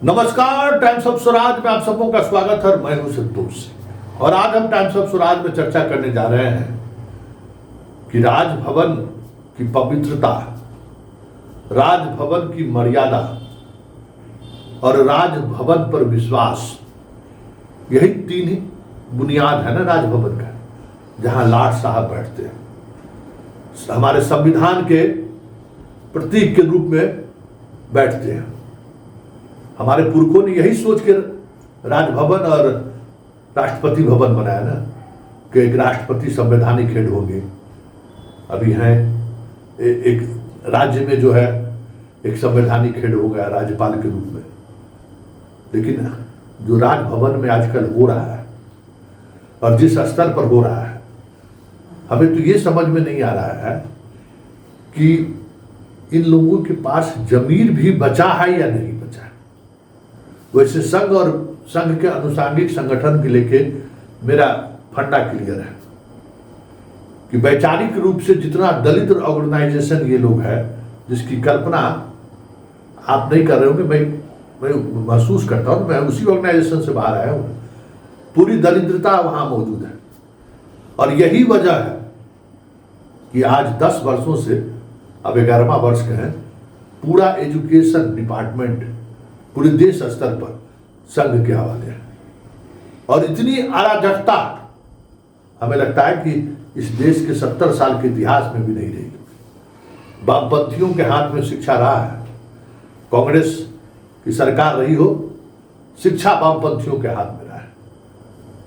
नमस्कार, times of Swaraj में आप सबों का स्वागत है। मैं हूं संतोष और आज हम टाइम्स ऑफ स्वराज में चर्चा करने जा रहे हैं कि राजभवन की पवित्रता, राजभवन की मर्यादा और राजभवन पर विश्वास, यही तीन ही बुनियाद है ना राजभवन का, जहां लाट साहब बैठते हैं, हमारे संविधान के प्रतीक के रूप में बैठते हैं। हमारे पुरखों ने यही सोच के राजभवन और राष्ट्रपति भवन बनाया ना, कि एक राष्ट्रपति संवैधानिक हेड होंगे। अभी हैं एक राज्य में जो है एक संवैधानिक हेड होगा राज्यपाल के रूप में। लेकिन जो राजभवन में आजकल हो रहा है और जिस स्तर पर हो रहा है, हमें तो ये समझ में नहीं आ रहा है कि इन लोगों के पास जमीर भी बचा है या नहीं बचा है। वैसे संघ और संघ के अनुसांगिक संगठन के लेके मेरा फंडा क्लियर है कि वैचारिक रूप से जितना दलित ऑर्गेनाइजेशन ये लोग हैं, जिसकी कल्पना आप नहीं कर रहे होंगे, मैं महसूस करता हूँ। मैं उसी ऑर्गेनाइजेशन से बाहर आया हूँ। पूरी दरिद्रता वहाँ मौजूद है और यही वजह है कि आज 10 वर्षों से, अब 11वां वर्ष का है, पूरा एजुकेशन डिपार्टमेंट पूरे देश स्तर पर संघ के हवाले है। और इतनी अराजकता हमें लगता है कि इस देश के 70 साल के इतिहास में भी नहीं रही। वामपंथियों के हाथ में शिक्षा रहा है, कांग्रेस की सरकार रही हो, शिक्षा वामपंथियों के हाथ में रहा है।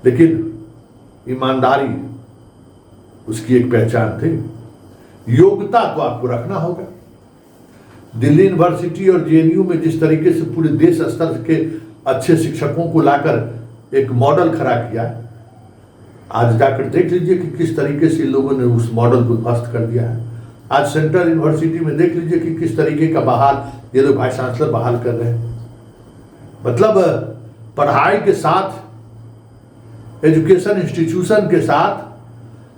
लेकिन ईमानदारी उसकी एक पहचान थी। योग्यता तो आपको रखना होगा। दिल्ली यूनिवर्सिटी और जेएनयू में जिस तरीके से पूरे देश स्तर के अच्छे शिक्षकों को लाकर एक मॉडल खड़ा किया, आज जाकर देख लीजिए कि किस तरीके से लोगों ने उस मॉडल को ध्वस्त कर दिया है। आज सेंट्रल यूनिवर्सिटी में देख लीजिए कि किस तरीके का बहाल ये लोग वाइस चांसलर बहाल कर रहे हैं। मतलब पढ़ाई के साथ, एजुकेशन इंस्टीट्यूशन के साथ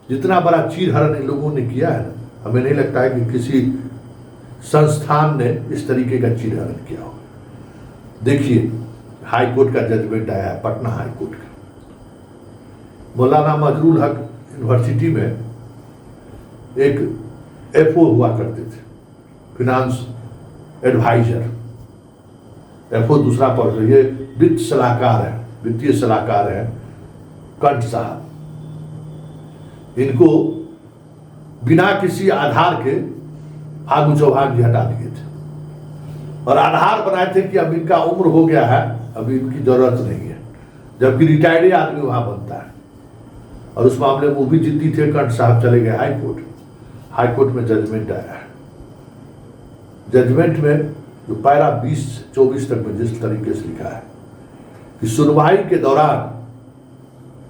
जितना बड़ा चीरहरण इन लोगों ने किया है, हमें नहीं लगता है कि किसी संस्थान ने इस तरीके का चीरहरण किया हो। देखिए, हाई कोर्ट का जजमेंट आया है, पटना हाई कोर्ट का। मौलाना मजरूल हक यूनिवर्सिटी में एक एफओ हुआ करते थे, फिनांस एडवाइजर। एफओ दूसरा पद, ये वित्त सलाहकार है, वित्तीय सलाहकार है कंठ साहब। इनको बिना किसी आधार के फागू चौहान जी हटा दिए थे और आधार बनाए थे कि अब इनका उम्र हो गया है, अभी इनकी जरूरत नहीं है, जबकि रिटायर्ड आदमी वहां बनता है। और उस मामले में वो भी जीती थे, कंठ साहब चले गए हाई कोर्ट। हाई कोर्ट में जजमेंट आया है। जजमेंट में जो पैरा 20-24 तक में जिस तरीके से लिखा है कि सुनवाई के दौरान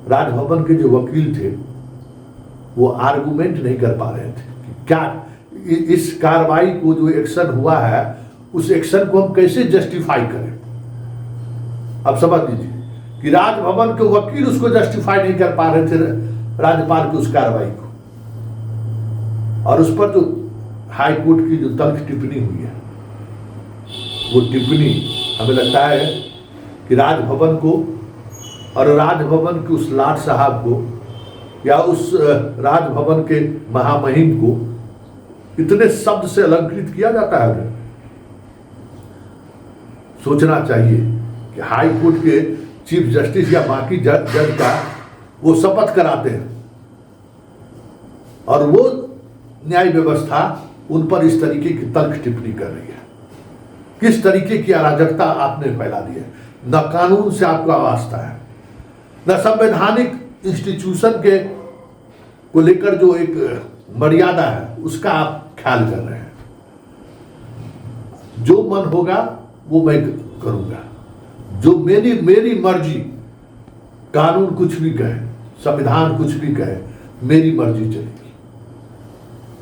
राजभवन के जो वकील थे वो आर्गुमेंट नहीं कर पा रहे थे कि क्या इस कार्रवाई को, जो एक्शन हुआ है, उस एक्शन को हम कैसे जस्टिफाई करें। अब समझ लीजिए कि राजभवन के वकील उसको जस्टिफाई नहीं कर पा रहे थे, राज्यपाल की उस कार्रवाई को। और उस पर जो हाई कोर्ट की जो तल्ख टिप्पणी हुई है, वो टिप्पणी हमें लगता है कि राजभवन को और राजभवन के उस लाट साहब को या उस राजभवन के महामहिम को इतने शब्द से अलंकृत किया जाता है। सोचना चाहिए कि हाई कोर्ट के चीफ जस्टिस या बाकी जज का वो शपथ कराते हैं और वो न्याय व्यवस्था उन पर इस तरीके की तल्ख टिप्पणी कर रही है। किस तरीके की अराजकता आपने फैला दी है। न कानून से आपका वास्ता है, न संवैधानिक इंस्टीट्यूशन के को लेकर जो एक मर्यादा है उसका आप ख्याल कर रहे हैं। जो मन होगा वो मैं करूंगा, जो मेरी मर्जी, कानून कुछ भी कहे, संविधान कुछ भी कहे, मेरी मर्जी चलेगी।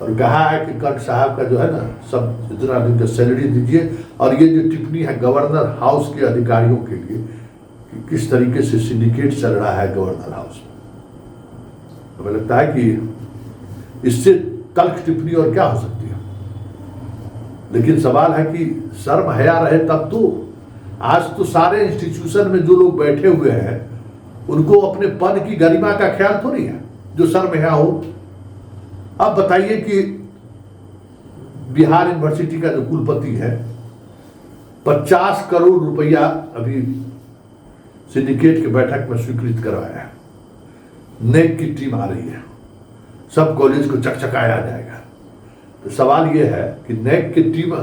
और कहा है कि कंठ साहब का जो है ना, सब इतना दिन का सैलरी दीजिए। और ये जो टिप्पणी है गवर्नर हाउस के अधिकारियों के लिए कि किस तरीके से सिंडिकेट चल रहा है गवर्नर हाउस में, हमें लगता है कि इससे तल्ख टिप्पणी और क्या हो सकती है। लेकिन सवाल है कि शर्म हया रहे तब तो आज तो सारे इंस्टीट्यूशन में जो लोग बैठे हुए हैं उनको अपने पद की गरिमा का ख्याल थोड़ी है, जो शर्महिया हो। अब बताइए कि बिहार यूनिवर्सिटी का जो कुलपति है 50 करोड़ रुपया अभी सिंडिकेट की बैठक में स्वीकृत करवाया है। नेक की टीम आ रही है, सब कॉलेज को चकचकाया जाएगा। तो सवाल यह है कि नेक की टीम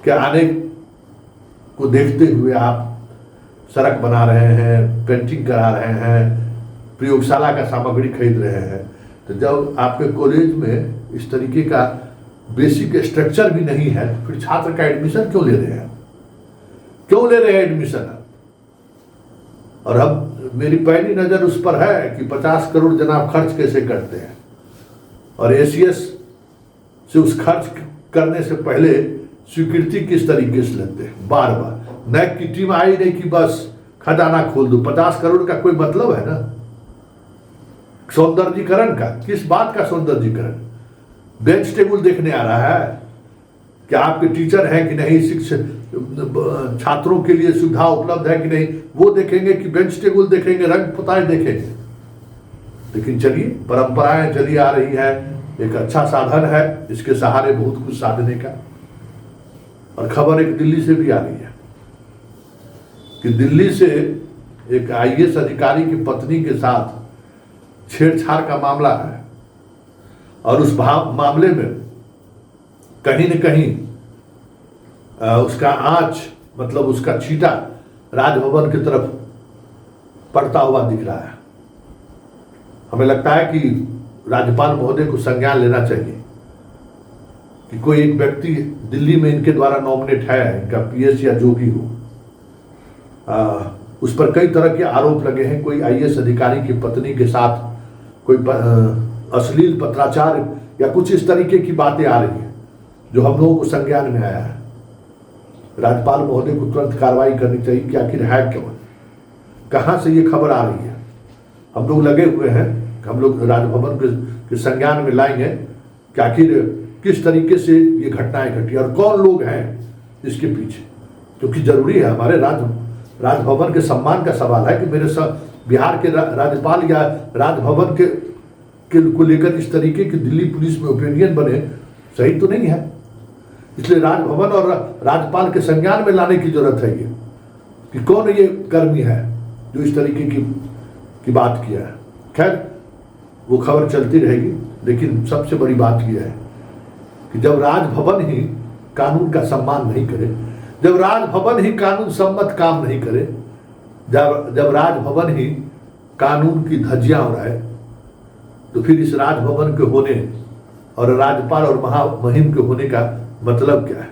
के आने को देखते हुए आप सड़क बना रहे हैं, पेंटिंग करा रहे हैं, प्रयोगशाला का सामग्री खरीद रहे हैं, तो जब आपके कॉलेज में इस तरीके का बेसिक स्ट्रक्चर भी नहीं है तो फिर छात्र का एडमिशन क्यों ले रहे हैं? क्यों ले रहे हैं एडमिशन? और अब मेरी पहली नजर उस पर है कि 50 करोड़ जनाब खर्च कैसे करते हैं, और एसीएस से उस खर्च करने से पहले स्वीकृति किस तरीके से लेते हैं। बार बार नैक की टीम आई नहीं कि बस खजाना खोल दो। 50 करोड़ का कोई मतलब है ना? सौंदर्यीकरण का, किस बात का सौंदर्यीकरण? बेंच टेबल देखने आ रहा है कि आपके टीचर हैं कि नहीं, शिक्षक छात्रों के लिए सुविधा उपलब्ध है कि नहीं, वो देखेंगे कि बेंच टेबल देखेंगे, रंग पुताई देखेंगे। लेकिन चलिए, परंपराएं चली आ रही है, एक अच्छा साधन है, इसके सहारे बहुत कुछ साधने का। और खबर एक दिल्ली से भी आ रही है कि दिल्ली से एक आईएएस अधिकारी की पत्नी के साथ छेड़छाड़ का मामला है, और उस मामले में कहीं न कहीं उसका आंच, मतलब उसका छींटा राजभवन की तरफ पड़ता हुआ दिख रहा है। हमें लगता है कि राज्यपाल महोदय को संज्ञान लेना चाहिए कि कोई एक व्यक्ति दिल्ली में इनके द्वारा नॉमिनेट है, इनका पीएस या जो भी हो, उस पर कई तरह के आरोप लगे हैं। कोई आईएएस अधिकारी की पत्नी के साथ कोई अश्लील पत्राचार या कुछ इस तरीके की बातें आ रही हैं जो हम लोगों को संज्ञान में आया है। राज्यपाल महोदय को तुरंत कार्रवाई करनी चाहिए कि आखिर है क्यों, कहाँ से ये खबर आ रही है। हम लोग लगे हुए हैं, हम लोग राजभवन के संज्ञान में लाएंगे कि आखिर किस तरीके से ये घटनाएं घटी और कौन लोग हैं इसके पीछे, क्योंकि जरूरी है। हमारे राजभवन के सम्मान का सवाल है कि मेरे बिहार के राज्यपाल या राजभवन के को लेकर इस तरीके की दिल्ली पुलिस में ओपिनियन बने, सही तो नहीं है। इसलिए राजभवन और राज्यपाल के संज्ञान में लाने की जरूरत है ये कि कौन ये कर्मी है जो इस तरीके की बात किया है। खैर, वो खबर चलती रहेगी, लेकिन सबसे बड़ी बात यह है कि जब राजभवन ही कानून का सम्मान नहीं करे, जब राजभवन ही कानून सम्मत काम नहीं करे, जब राजभवन ही कानून की धज्जियां उड़ाए, तो फिर इस राजभवन के होने और राज्यपाल और महामहिम के होने का मतलब क्या है?